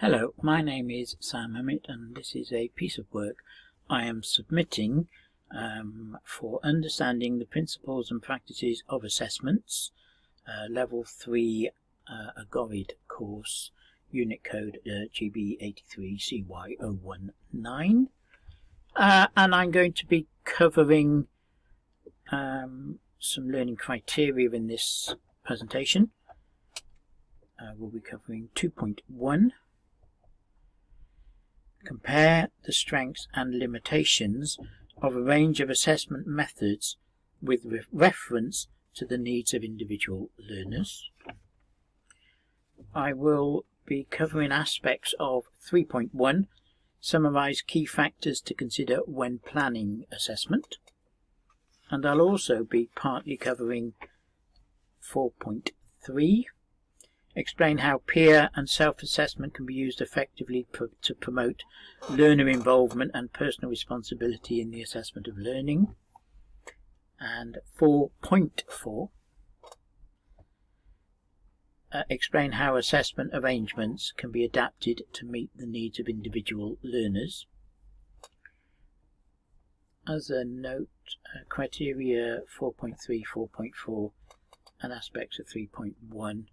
Hello, my name is Sam Emmett and this is a piece of work I am submitting for understanding the principles and practices of assessments, level 3 Agorid course, unit code GB83CY019, and I'm going to be covering some learning criteria in this presentation. We'll be covering 2.1. Compare the strengths and limitations of a range of assessment methods with reference to the needs of individual learners. I will be covering aspects of 3.1, summarize key factors to consider when planning assessment, and I'll also be partly covering 4.3, explain how peer and self-assessment can be used effectively to promote learner involvement and personal responsibility in the assessment of learning. And 4.4, explain how assessment arrangements can be adapted to meet the needs of individual learners. As a note, criteria 4.3, 4.4 and aspects of 3.1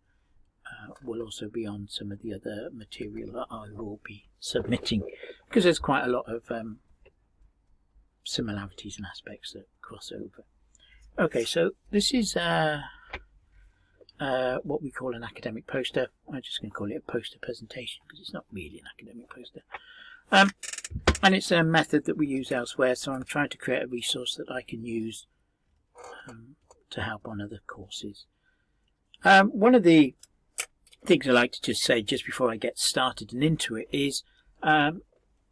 will also be on some of the other material that I will be submitting, because there's quite a lot of similarities and aspects that cross over. Okay, so this is what we call an academic poster. I'm just going to call it a poster presentation because it's not really an academic poster. And it's a method that we use elsewhere, so I'm trying to create a resource that I can use to help on other courses. One of the things I like to just say just before I get started and into it is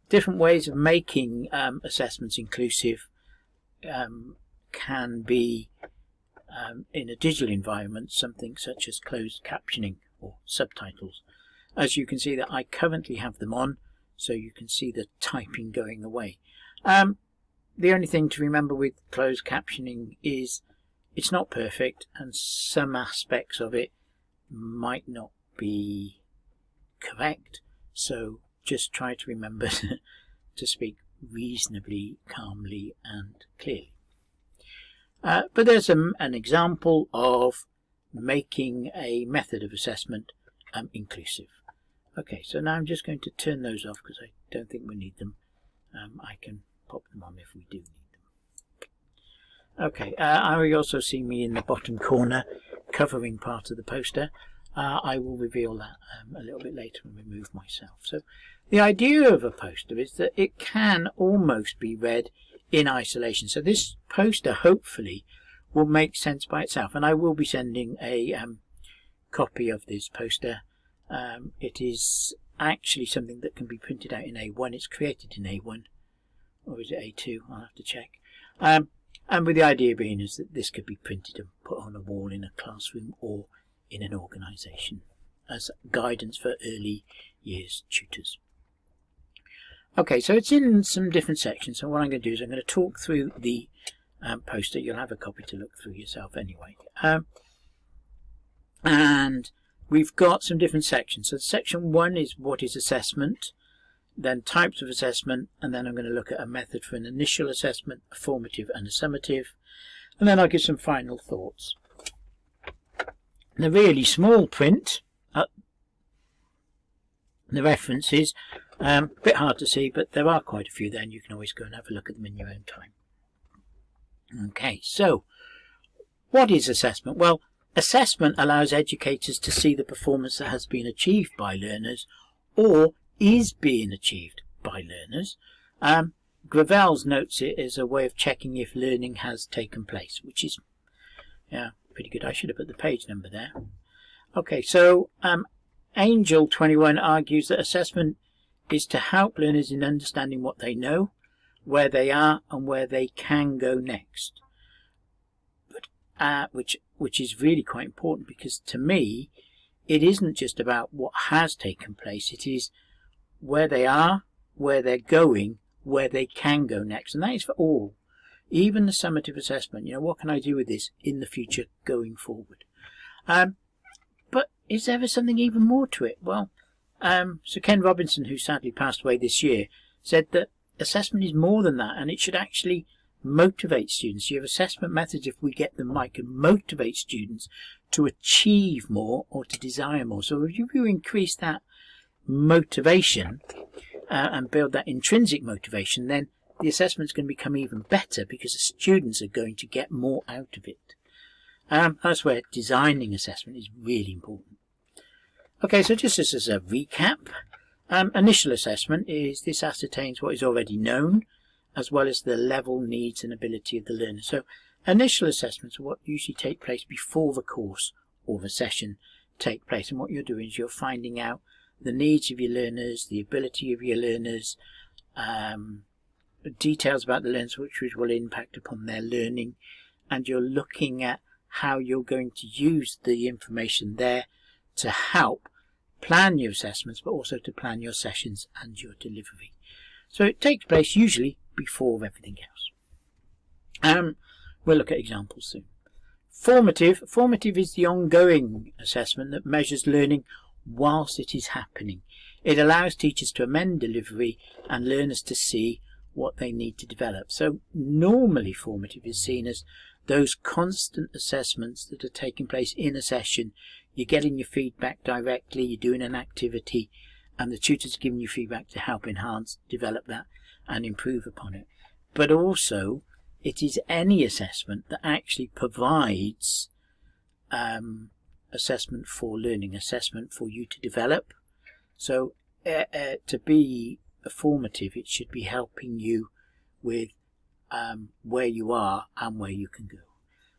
different ways of making assessments inclusive can be in a digital environment something such as closed captioning or subtitles. As you can see that I currently have them on, so you can see the typing going away. The only thing to remember with closed captioning is it's not perfect and some aspects of it might not be correct, so just try to remember to speak reasonably calmly and clearly. But there's an example of making a method of assessment inclusive. Okay, so now I'm just going to turn those off because I don't think we need them. I can pop them on if we do need them. Okay, I also see me in the bottom corner covering part of the poster. I will reveal that a little bit later and remove myself. So the idea of a poster is that it can almost be read in isolation. So this poster hopefully will make sense by itself, and I will be sending a copy of this poster. It is actually something that can be printed out in A1. It's created in A1, or is it A2? I'll have to check. And with the idea being is that this could be printed and put on a wall in a classroom or in an organisation as guidance for early years tutors. Okay, so it's in some different sections, so what I'm going to do is I'm going to talk through the poster. You'll have a copy to look through yourself anyway. And we've got some different sections. So section 1 is what is assessment, then types of assessment, and then I'm going to look at a method for an initial assessment, a formative and a summative, and then I'll give some final thoughts. The really small print, the references, a bit hard to see, but there are quite a few there, and you can always go and have a look at them in your own time. Okay, so what is assessment? Well, assessment allows educators to see the performance that has been achieved by learners or is being achieved by learners. Gravel's notes it as a way of checking if learning has taken place, which is pretty good. I should have put the page number there. Okay, so Angel 21 argues that assessment is to help learners in understanding what they know, where they are, and where they can go next. But, which is really quite important, because to me, it isn't just about what has taken place. It is where they are, where they're going, where they can go next, and that is for all. Even the summative assessment, what can I do with this in the future going forward? But is there something even more to it? Well, So Ken Robinson, who sadly passed away this year, said that assessment is more than that, and it should actually motivate students. You have assessment methods, if we get them right, can motivate students to achieve more or to desire more. So if you increase that motivation and build that intrinsic motivation, then the assessment is going to become even better because the students are going to get more out of it. That's where designing assessment is really important. Okay, so just as a recap, initial assessment is this ascertains what is already known, as well as the level, needs and ability of the learner. So initial assessments are what usually take place before the course or the session take place. And what you're doing is you're finding out the needs of your learners, the ability of your learners, details about the learners which will impact upon their learning, and you're looking at how you're going to use the information there to help plan your assessments, but also to plan your sessions and your delivery. So it takes place usually before everything else. We'll look at examples soon. Formative is the ongoing assessment that measures learning whilst it is happening. It allows teachers to amend delivery and learners to see what they need to develop. So normally formative is seen as those constant assessments that are taking place in a session. You're getting your feedback directly, you're doing an activity, and the tutor's giving you feedback to help enhance, develop that and improve upon it. But also it is any assessment that actually provides assessment for learning, assessment for you to develop. So to be formative, it should be helping you with where you are and where you can go.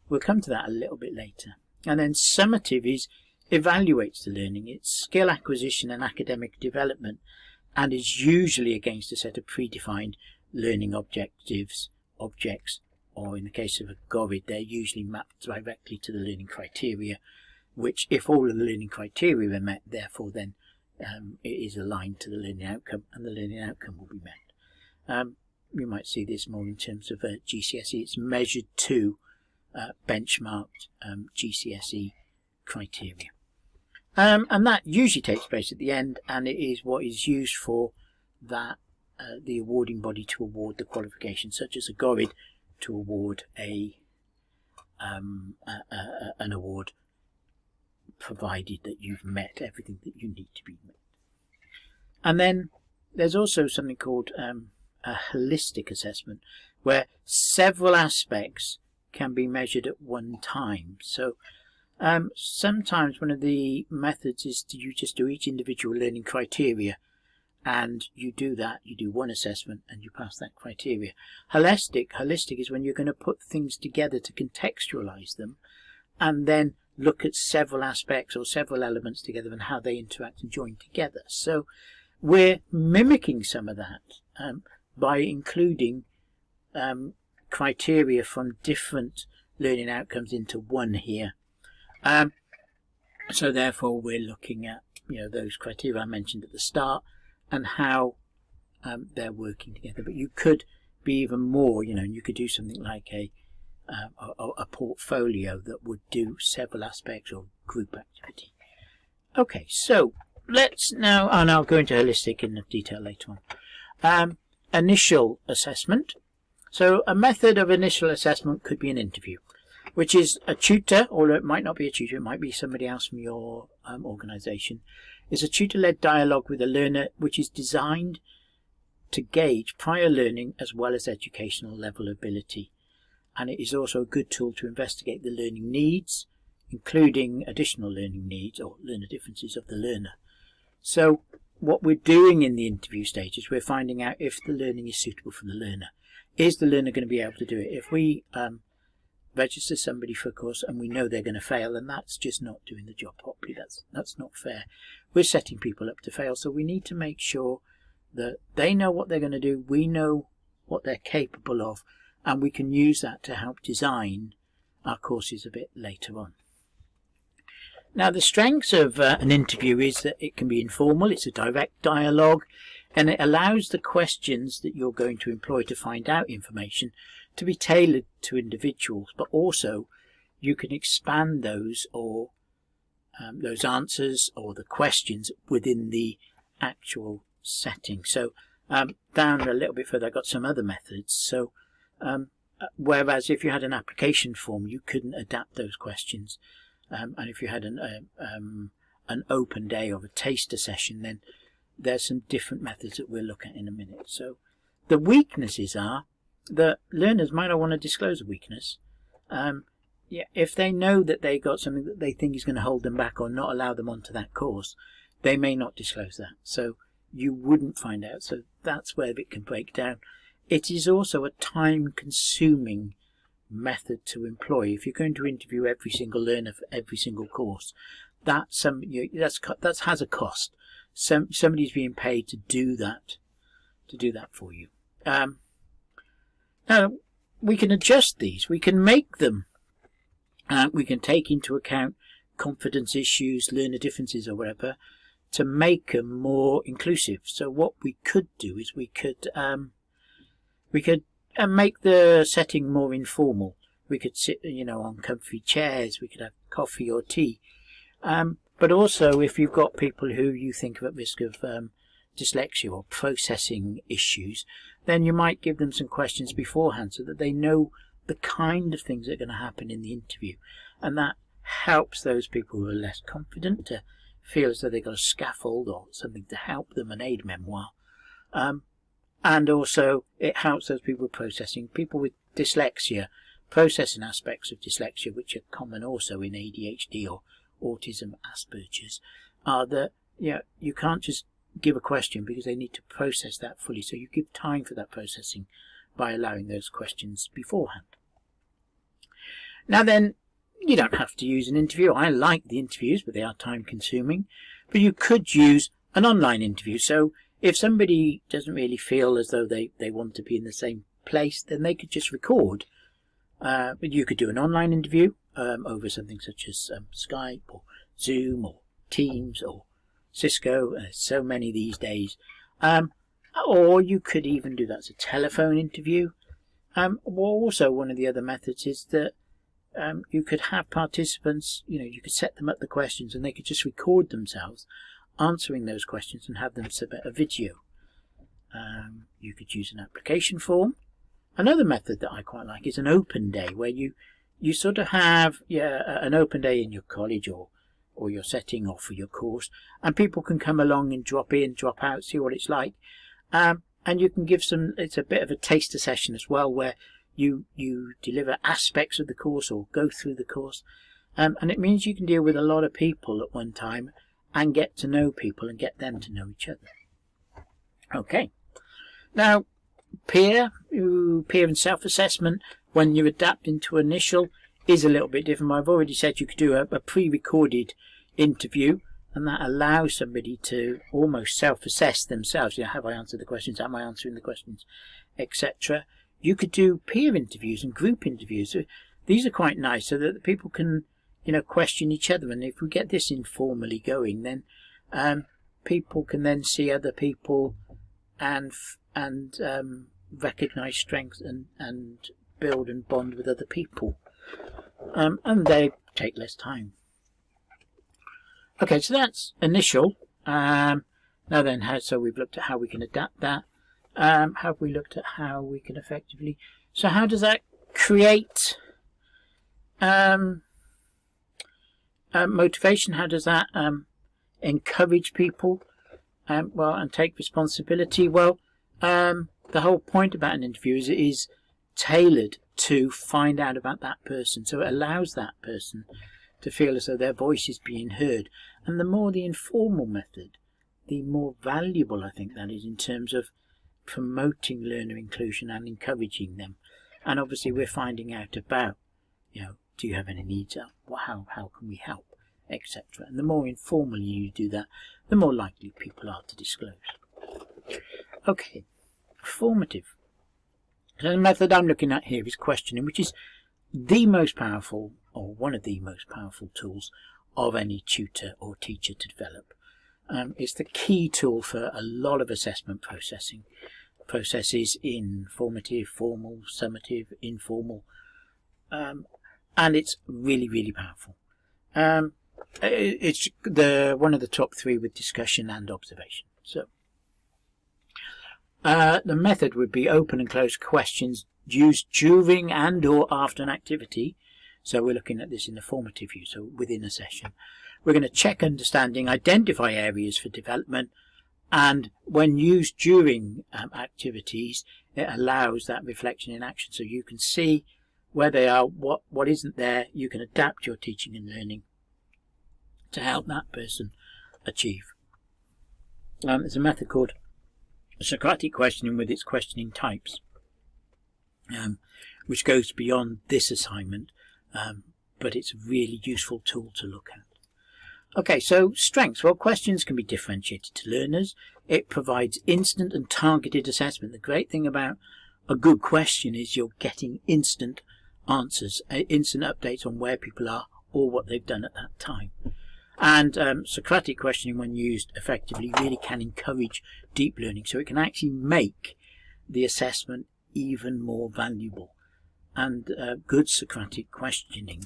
We'll come to that a little bit later. And then summative evaluates the learning. It's skill acquisition and academic development, and is usually against a set of predefined learning objects, or in the case of a GORID, they're usually mapped directly to the learning criteria, which if all of the learning criteria are met, therefore then it is aligned to the learning outcome, and the learning outcome will be met. You might see this more in terms of GCSE. It's measured to benchmarked GCSE criteria. And that usually takes place at the end, and it is what is used for that the awarding body to award the qualification, such as a GORID, to award an award, provided that you've met everything that you need to be met. And then there's also something called a holistic assessment, where several aspects can be measured at one time. So sometimes one of the methods is to you just do each individual learning criteria, and you do that, you do one assessment and you pass that criteria. Holistic is when you're going to put things together to contextualize them and then look at several aspects or several elements together and how they interact and join together. So we're mimicking some of that by including criteria from different learning outcomes into one here. So therefore we're looking at those criteria I mentioned at the start and how they're working together. But you could be even more, and you could do something like a portfolio that would do several aspects or group activity. Okay, so let's now, and I'll go into holistic in detail later on. Initial assessment. So a method of initial assessment could be an interview, which is a tutor, or it might not be a tutor, it might be somebody else from your organisation. It's a tutor-led dialogue with a learner which is designed to gauge prior learning as well as educational level ability. And it is also a good tool to investigate the learning needs, including additional learning needs or learner differences of the learner. So what we're doing in the interview stage is we're finding out if the learning is suitable for the learner. Is the learner going to be able to do it? If we register somebody for a course and we know they're going to fail, and that's just not doing the job properly. That's not fair. We're setting people up to fail, so we need to make sure that they know what they're going to do, we know what they're capable of, and we can use that to help design our courses a bit later on. Now, the strengths of an interview is that it can be informal, it's a direct dialogue, and it allows the questions that you're going to employ to find out information to be tailored to individuals, but also you can expand those or those answers or the questions within the actual setting. So down a little bit further, I got some other methods. So whereas if you had an application form, you couldn't adapt those questions, and if you had an open day or a taster session, then there's some different methods that we'll look at in a minute. So the weaknesses are that learners might not want to disclose a weakness. If they know that they got something that they think is going to hold them back or not allow them onto that course, they may not disclose that. So you wouldn't find out. So that's where it can break down. It is also a time-consuming method to employ. If you're going to interview every single learner for every single course, that has a cost. Somebody's being paid to do that for you. Now we can adjust these. We can make them. We can take into account confidence issues, learner differences, or whatever, to make them more inclusive. So what we could do is we could make the setting more informal. We could sit, on comfy chairs. We could have coffee or tea. But also, if you've got people who you think are at risk of dyslexia or processing issues, then you might give them some questions beforehand so that they know the kind of things that are going to happen in the interview. And that helps those people who are less confident to feel as though they've got a scaffold or something to help them, an aid memoir. And also, it helps those people processing, people with dyslexia, processing aspects of dyslexia, which are common also in ADHD or autism, Asperger's, are that you can't just give a question because they need to process that fully. So you give time for that processing by allowing those questions beforehand. Now then, you don't have to use an interview. I like the interviews, but they are time consuming. But you could use an online interview. So if somebody doesn't really feel as though they want to be in the same place, then they could just record. But you could do an online interview over something such as Skype or Zoom or Teams or Cisco. So many these days. Or you could even do that as a telephone interview. Also, one of the other methods is that you could have participants, you could set them up the questions and they could just record themselves answering those questions and have them submit a video. You could use an application form. Another method that I quite like is an open day, where you sort of have an open day in your college or your setting or for your course, and people can come along and drop in, drop out, see what it's like. And you can give it's a bit of a taster session as well, where you deliver aspects of the course or go through the course. And it means you can deal with a lot of people at one time and get to know people and get them to know each other. Okay. Now, peer and self-assessment, when you're adapting to initial, is a little bit different. I've already said you could do a pre-recorded interview, and that allows somebody to almost self-assess themselves. Have I answered the questions? Am I answering the questions? Etc. You could do peer interviews and group interviews. So these are quite nice, so that the people can, question each other. And if we get this informally going, then people can then see other people and recognise strengths and build and bond with other people. And they take less time. Okay, so that's initial. Now then, so we've looked at how we can adapt that. Have we looked at how we can effectively... So how does that create motivation? How does that encourage people? And take responsibility? Well, the whole point about an interview is it is tailored to find out about that person. So it allows that person to feel as though their voice is being heard. And the more the informal method, the more valuable I think that is in terms of promoting learner inclusion and encouraging them. And obviously we're finding out about, do you have any needs? How can we help? Etc. And the more informally you do that, the more likely people are to disclose. Okay, formative. So the method I'm looking at here is questioning, which is the most powerful, or one of the most powerful tools of any tutor or teacher to develop. It's the key tool for a lot of assessment processes in formative, formal, summative, informal, and it's really, really powerful. It's one of the top three with discussion and observation. So the method would be open and close questions used during and or after an activity. So we're looking at this in the formative view, so within a session. We're going to check understanding, identify areas for development, and when used during activities, it allows that reflection in action. So you can see where they are, what isn't there. You can adapt your teaching and learning to help that person achieve. There's a method called Socratic questioning with its questioning types, which goes beyond this assignment, but it's a really useful tool to look at. Okay, so strengths. Well, questions can be differentiated to learners. It provides instant and targeted assessment. The great thing about a good question is you're getting instant answers, instant updates on where people are or what they've done at that time. And Socratic questioning, when used effectively, really can encourage deep learning. So it can actually make the assessment even more valuable. And good Socratic questioning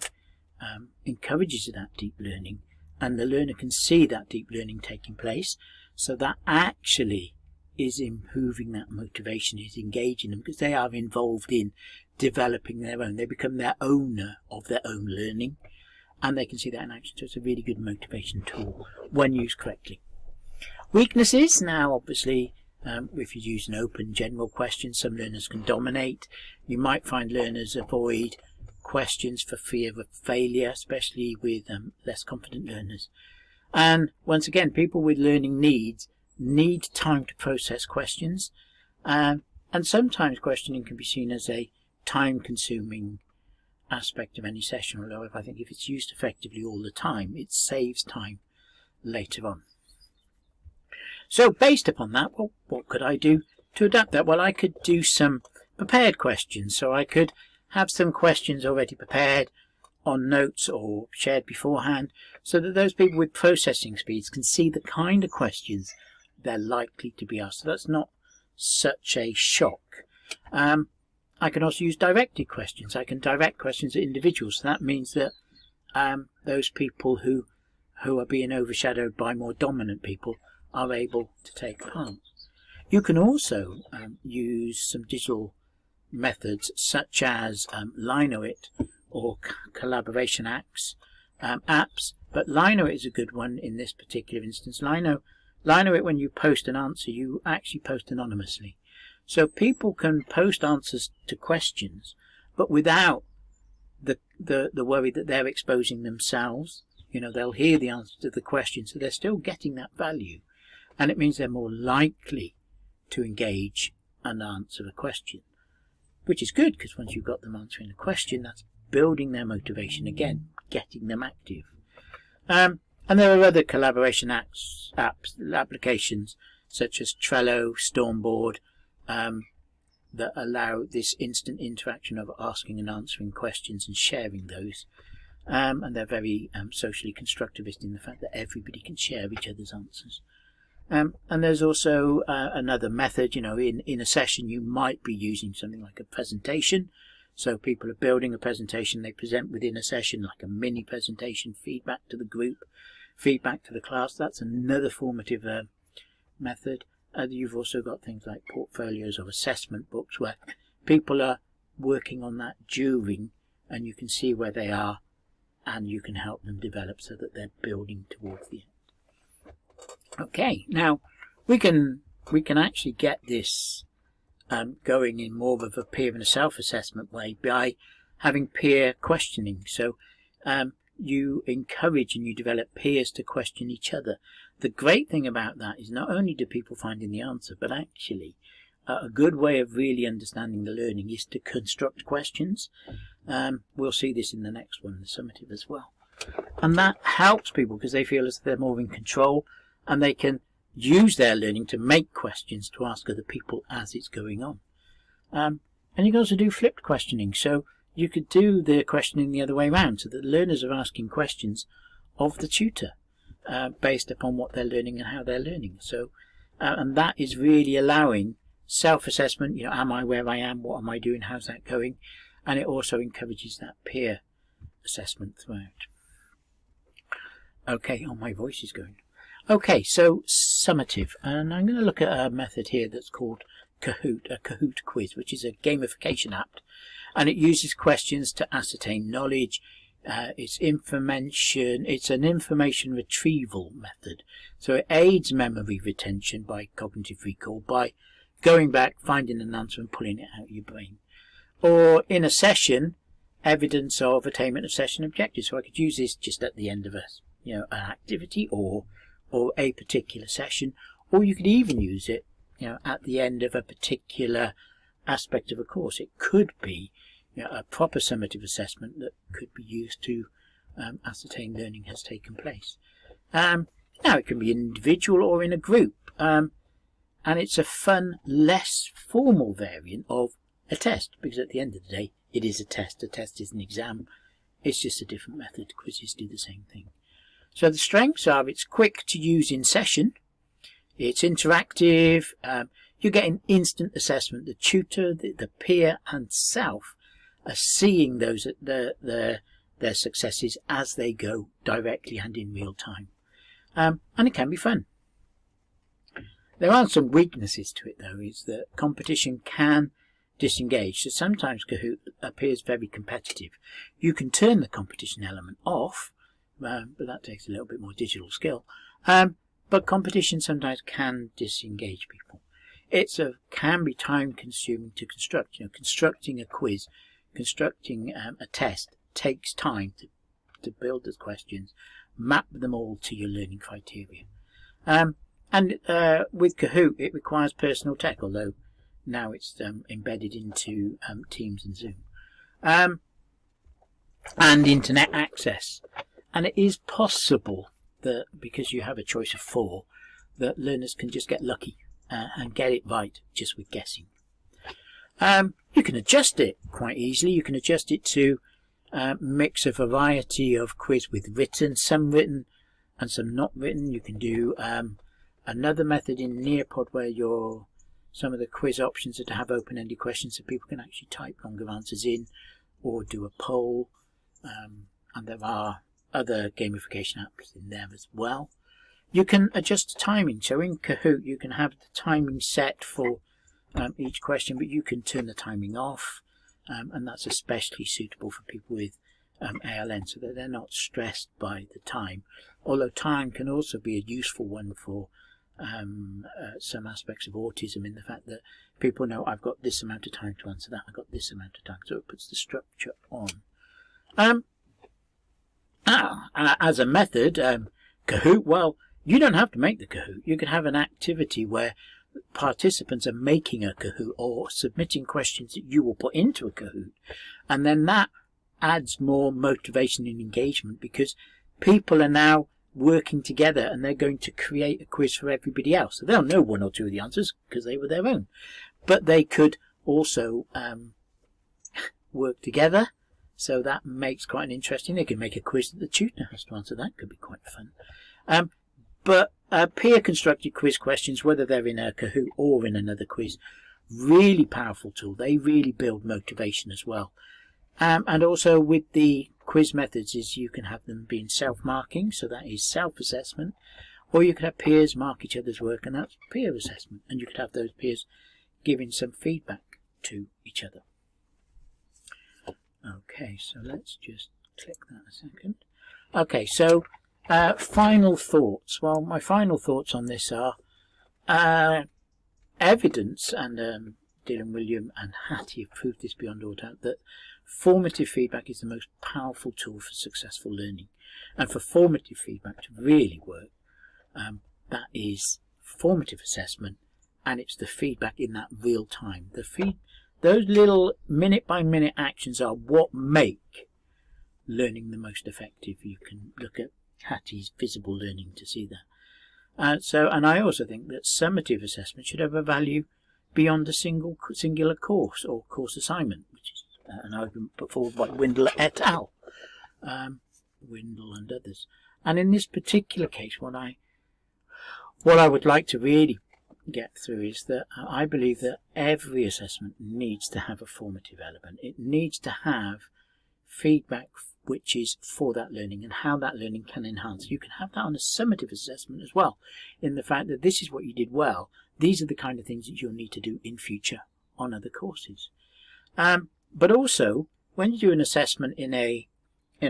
encourages that deep learning, and the learner can see that deep learning taking place. So that actually is improving that motivation, is engaging them, because they are involved in developing their own. They become their owner of their own learning, and they can see that in action. So it's a really good motivation tool when used correctly. Weaknesses. Now, obviously, if you use an open general question, some learners can dominate. You might find learners avoid questions for fear of failure, especially with less confident learners. And once again, people with learning needs need time to process questions, and sometimes questioning can be seen as a time-consuming aspect of any session, although I think if it's used effectively all the time, it saves time later on. So based upon that, well, what could I do to adapt that? Well, I could do some prepared questions. So I could have some questions already prepared on notes or shared beforehand, so that those people with processing speeds can see the kind of questions they're likely to be asked. So that's not such a shock. I can also use directed questions. I can direct questions at individuals. So that means that those people who are being overshadowed by more dominant people are able to take part. You can also use some digital methods such as Linoit or collaboration apps, but Linoit is a good one in this particular instance. Linoit, when you post an answer, you actually post anonymously. So people can post answers to questions, but without the worry that they're exposing themselves. You know, they'll hear the answer to the question, so they're still getting that value. And it means they're more likely to engage and answer a question, which is good, because once you've got them answering a question, that's building their motivation again, getting them active. And there are other collaboration applications such as Trello, Stormboard, that allow this instant interaction of asking and answering questions and sharing those. And they're very socially constructivist in the fact that everybody can share each other's answers. And there's also another method. You know, in a session you might be using something like a presentation. So people are building a presentation, they present within a session like a mini presentation, feedback to the group, feedback to the class. That's another formative method. You've also got things like portfolios or assessment books where people are working on that during, and you can see where they are and you can help them develop so that they're building towards the end. Okay, now we can actually get this going in more of a peer and a self-assessment way by having peer questioning. So you encourage and you develop peers to question each other. The great thing about that is not only do people find in the answer, but actually a good way of really understanding the learning is to construct questions. We'll see this in the next one, the summative as well. And that helps people because they feel as if they're more in control, and they can use their learning to make questions to ask other people as it's going on. And you can also do flipped questioning. So you could do the questioning the other way around, so that the learners are asking questions of the tutor based upon what they're learning and how they're learning. So, and that is really allowing self-assessment. You know, am I where I am? What am I doing? How's that going? And it also encourages that peer assessment throughout. Okay, oh, my voice is going. Okay, so summative, and I'm going to look at a method here that's called Kahoot, a Kahoot quiz, which is a gamification app, and it uses questions to ascertain knowledge. It's an information retrieval method, so it aids memory retention by cognitive recall by going back, finding an answer and pulling it out of your brain. Or in a session, evidence of attainment of session objectives. So I could use this just at the end of an activity or a particular session, or you could even use it at the end of a particular aspect of a course. It could be a proper summative assessment that could be used to ascertain learning has taken place. Now it can be individual or in a group, and it's a fun, less formal variant of a test, because at the end of the day it is a test. A test is an exam. It's just a different method. Quizzes do the same thing. So the strengths are it's quick to use in session, it's interactive, you get an instant assessment. The tutor, the peer and self are seeing their successes as they go directly and in real time. And it can be fun. There are some weaknesses to it though, is that competition can disengage. So sometimes Kahoot appears very competitive. You can turn the competition element off, but that takes a little bit more digital skill. But competition sometimes can disengage people. It can be time consuming to construct. Constructing a quiz, constructing a test takes time to build the questions, map them all to your learning criteria. And with Kahoot, it requires personal tech, although now it's embedded into Teams and Zoom, and internet access. And it is possible that, because you have a choice of 4, that learners can just get lucky and get it right just with guessing. You can adjust it quite easily. You can adjust it to mix a variety of quiz with some written and some not written. You can do another method in Nearpod where some of the quiz options are to have open-ended questions so people can actually type longer answers in or do a poll. And there are other gamification apps in there as well. You can adjust the timing. So in Kahoot, you can have the timing set for each question, but you can turn the timing off. And that's especially suitable for people with ALN, so that they're not stressed by the time. Although time can also be a useful one for some aspects of autism, in the fact that people know I've got this amount of time to answer that, I've got this amount of time, so it puts the structure on. As a method, Kahoot, well, you don't have to make the Kahoot. You can have an activity where participants are making a Kahoot or submitting questions that you will put into a Kahoot, and then that adds more motivation and engagement, because people are now working together and they're going to create a quiz for everybody else. So they'll know 1 or 2 of the answers because they were their own, but they could also work together. So that makes quite an interesting. They can make a quiz that the tutor has to answer. That could be quite fun. But peer constructed quiz questions, whether they're in a Kahoot or in another quiz, really powerful tool. They really build motivation as well. And also with the quiz methods is you can have them being self-marking, so that is self-assessment, or you could have peers mark each other's work, and that's peer assessment, and you could have those peers giving some feedback to each other. Okay, so let's just click that a second. Okay, so final thoughts. Well, my final thoughts on this are evidence, and Dylan, William and Hattie have proved this beyond all doubt, that formative feedback is the most powerful tool for successful learning. And for formative feedback to really work, that is formative assessment, and it's the feedback in that real time. Those little minute-by-minute actions are what make learning the most effective. You can look at Hattie's visible learning to see that. And I also think that summative assessment should have a value beyond a singular course or course assignment, which is an argument put forward by Windle et al. Windle and others. And in this particular case, what I would like to really get through is that I believe that every assessment needs to have a formative element. It needs to have feedback which is for that learning and how that learning can enhance. You can have that on a summative assessment as well, in the fact that this is what you did well. These are the kind of things that you'll need to do in future on other courses. But also, when you do an assessment in a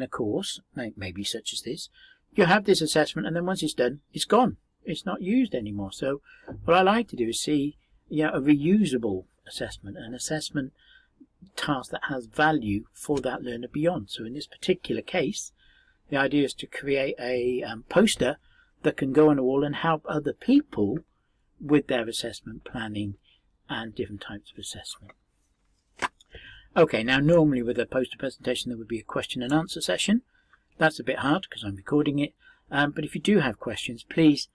course, maybe such as this, you have this assessment, and then once it's done, it's gone. It's not used anymore. So what I like to do is see a reusable assessment, an assessment task that has value for that learner beyond. So in this particular case, the idea is to create a poster that can go on a wall and help other people with their assessment planning and different types of assessment. Okay, now normally with a poster presentation there would be a question and answer session. That's a bit hard because I'm recording it, but if you do have questions, please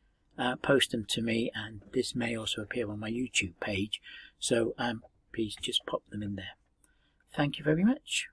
post them to me, and this may also appear on my YouTube page, so please just pop them in there. Thank you very much.